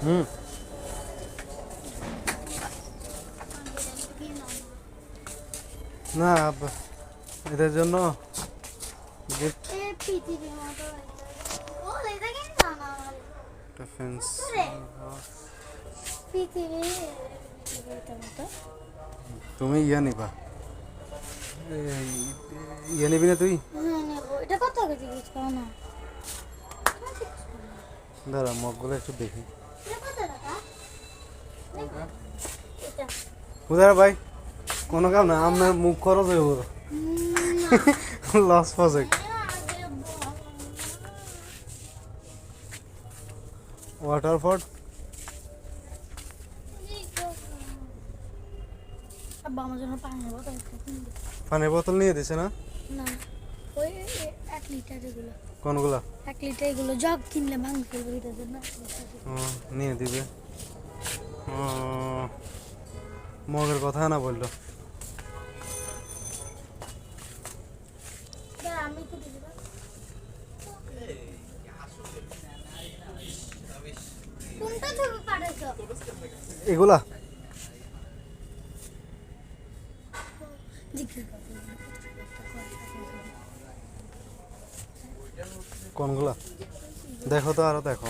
হুম না এদের জন্য গিফট ডিফেন্স তুমি ইয়া নিবা ইয়ে নিবি না তুই দাঁড়া মগগুলো একটু দেখি কোথায় ভাই কোনো কাম না আপনার মুখ খরচ হয়ে বলো লস প্রজেক্ট ওয়াটারফোর্ড পানির বোতল নিয়ে দিছে না ওই 1 লিটার এগুলো কোনগুলা 1 লিটার এগুলো জগ কিনলে ভাঙ ফেলবে এটার জন্য নিয়ে দিবে মগের কথা না বললো আমি তো দিতে কোনটা ছবি পাঠাইছো এগুলা কোনগুলা দেখো তো আরো দেখো